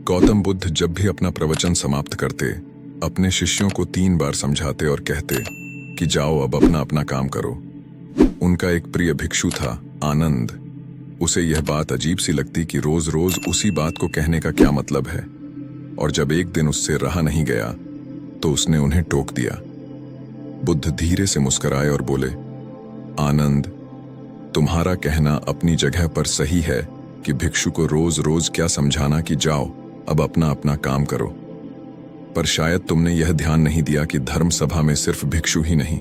गौतम बुद्ध जब भी अपना प्रवचन समाप्त करते, अपने शिष्यों को 3 बार समझाते और कहते कि जाओ अब अपना अपना काम करो। उनका एक प्रिय भिक्षु था, आनंद। उसे यह बात अजीब सी लगती कि रोज रोज उसी बात को कहने का क्या मतलब है। और जब एक दिन उससे रहा नहीं गया तो उसने उन्हें टोक दिया। बुद्ध धीरे से मुस्कुराए और बोले, आनंद, तुम्हारा कहना अपनी जगह पर सही है कि भिक्षु को रोज रोज क्या समझाना कि जाओ अब अपना अपना काम करो। पर शायद तुमने यह ध्यान नहीं दिया कि धर्म सभा में सिर्फ भिक्षु ही नहीं,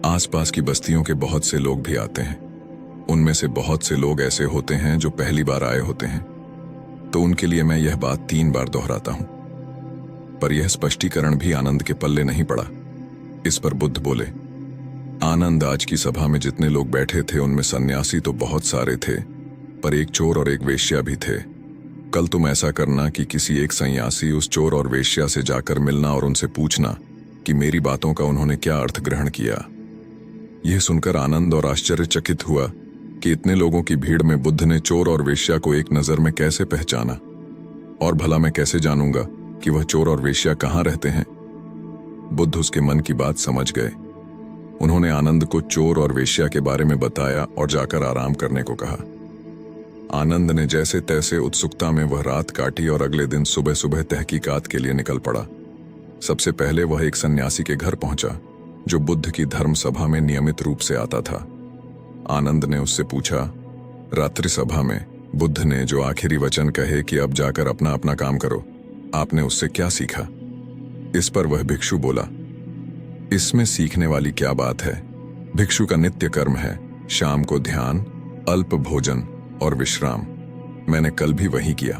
आसपास की बस्तियों के बहुत से लोग भी आते हैं। उनमें से बहुत से लोग ऐसे होते हैं जो पहली बार आए होते हैं, तो उनके लिए मैं यह बात 3 बार दोहराता हूं। पर यह स्पष्टीकरण भी आनंद के पल्ले नहीं पड़ा। इस पर बुद्ध बोले, आनंद, आज की सभा में जितने लोग बैठे थे उनमें सन्यासी तो बहुत सारे थे, पर एक चोर और एक वेश्या भी थे। कल तुम ऐसा करना कि किसी एक सन्यासी उस चोर और वेश्या से जाकर मिलना और उनसे पूछना कि मेरी बातों का उन्होंने क्या अर्थ ग्रहण किया। यह सुनकर आनंद और आश्चर्यचकित हुआ कि इतने लोगों की भीड़ में बुद्ध ने चोर और वेश्या को एक नजर में कैसे पहचाना, और भला मैं कैसे जानूंगा कि वह चोर और वेश्या कहाँ रहते हैं। बुद्ध उसके मन की बात समझ गए। उन्होंने आनंद को चोर और वेश्या के बारे में बताया और जाकर आराम करने को कहा। आनंद ने जैसे तैसे उत्सुकता में वह रात काटी और अगले दिन सुबह सुबह तहकीकात के लिए निकल पड़ा। सबसे पहले वह एक सन्यासी के घर पहुंचा जो बुद्ध की धर्म सभा में नियमित रूप से आता था। आनंद ने उससे पूछा, रात्रि सभा में बुद्ध ने जो आखिरी वचन कहे कि अब जाकर अपना अपना काम करो, आपने उससे क्या सीखा? इस पर वह भिक्षु बोला, इसमें सीखने वाली क्या बात है? भिक्षु का नित्य कर्म है शाम को ध्यान, अल्प भोजन और विश्राम। मैंने कल भी वही किया।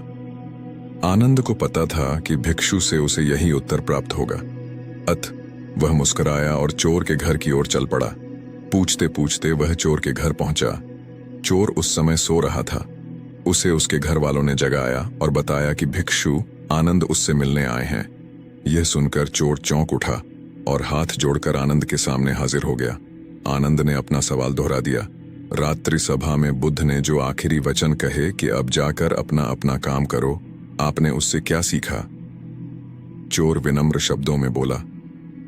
आनंद को पता था कि भिक्षु से उसे यही उत्तर प्राप्त होगा। अत वह मुस्कुराया और चोर के घर की ओर चल पड़ा। पूछते पूछते वह चोर के घर पहुंचा। चोर उस समय सो रहा था। उसे उसके घर वालों ने जगाया और बताया कि भिक्षु आनंद उससे मिलने आए हैं। यह सुनकर चोर चौंक उठा और हाथ जोड़कर आनंद के सामने हाजिर हो गया। आनंद ने अपना सवाल दोहरा दिया, रात्रि सभा में बुद्ध ने जो आखिरी वचन कहे कि अब जाकर अपना अपना काम करो, आपने उससे क्या सीखा? चोर विनम्र शब्दों में बोला,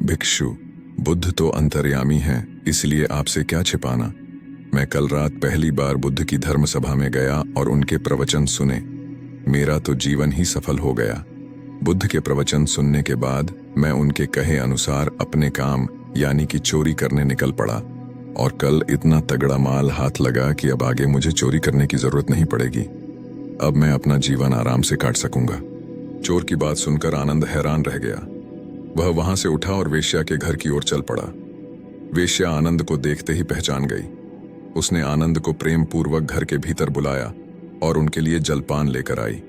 भिक्षु, बुद्ध तो अंतर्यामी हैं, इसलिए आपसे क्या छिपाना। मैं कल रात पहली बार बुद्ध की धर्म सभा में गया और उनके प्रवचन सुने। मेरा तो जीवन ही सफल हो गया। बुद्ध के प्रवचन सुनने के बाद मैं उनके कहे अनुसार अपने काम यानी कि चोरी करने निकल पड़ा, और कल इतना तगड़ा माल हाथ लगा कि अब आगे मुझे चोरी करने की जरूरत नहीं पड़ेगी। अब मैं अपना जीवन आराम से काट सकूंगा। चोर की बात सुनकर आनंद हैरान रह गया। वह वहां से उठा और वेश्या के घर की ओर चल पड़ा। वेश्या आनंद को देखते ही पहचान गई। उसने आनंद को प्रेम पूर्वक घर के भीतर बुलाया और उनके लिए जलपान लेकर आई।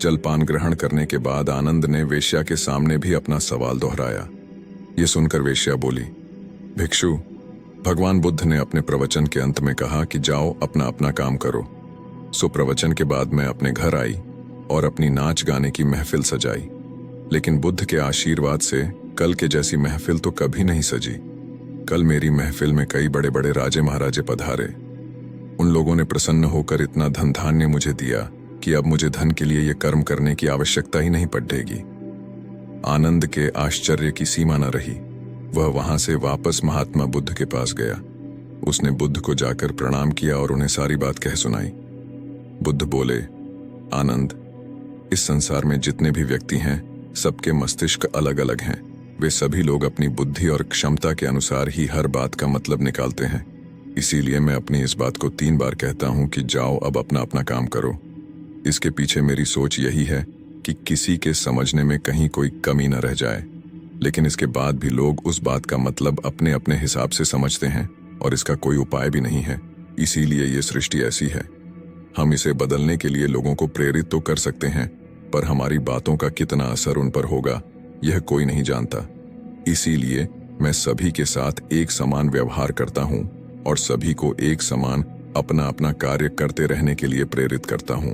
जलपान ग्रहण करने के बाद आनंद ने वेश्या के सामने भी अपना सवाल दोहराया। ये सुनकर वेश्या बोली, भिक्षु, भगवान बुद्ध ने अपने प्रवचन के अंत में कहा कि जाओ अपना अपना काम करो। सो प्रवचन के बाद मैं अपने घर आई और अपनी नाच गाने की महफिल सजाई। लेकिन बुद्ध के आशीर्वाद से कल के जैसी महफिल तो कभी नहीं सजी। कल मेरी महफिल में कई बड़े बड़े राजे महाराजे पधारे। उन लोगों ने प्रसन्न होकर इतना धन धान्य मुझे दिया कि अब मुझे धन के लिए यह कर्म करने की आवश्यकता ही नहीं पड़ेगी। आनंद के आश्चर्य की सीमा न रही। वह वहां से वापस महात्मा बुद्ध के पास गया। उसने बुद्ध को जाकर प्रणाम किया और उन्हें सारी बात कह सुनाई। बुद्ध बोले, आनंद, इस संसार में जितने भी व्यक्ति हैं, सबके मस्तिष्क अलग अलग हैं। वे सभी लोग अपनी बुद्धि और क्षमता के अनुसार ही हर बात का मतलब निकालते हैं। इसीलिए मैं अपनी इस बात को 3 बार कहता हूं कि जाओ अब अपना अपना काम करो। इसके पीछे मेरी सोच यही है कि किसी के समझने में कहीं कोई कमी न रह जाए। लेकिन इसके बाद भी लोग उस बात का मतलब अपने अपने हिसाब से समझते हैं और इसका कोई उपाय भी नहीं है। इसीलिए ये सृष्टि ऐसी है। हम इसे बदलने के लिए लोगों को प्रेरित तो कर सकते हैं, पर हमारी बातों का कितना असर उन पर होगा यह कोई नहीं जानता। इसीलिए मैं सभी के साथ एक समान व्यवहार करता हूं और सभी को एक समान अपना अपना कार्य करते रहने के लिए प्रेरित करता हूं।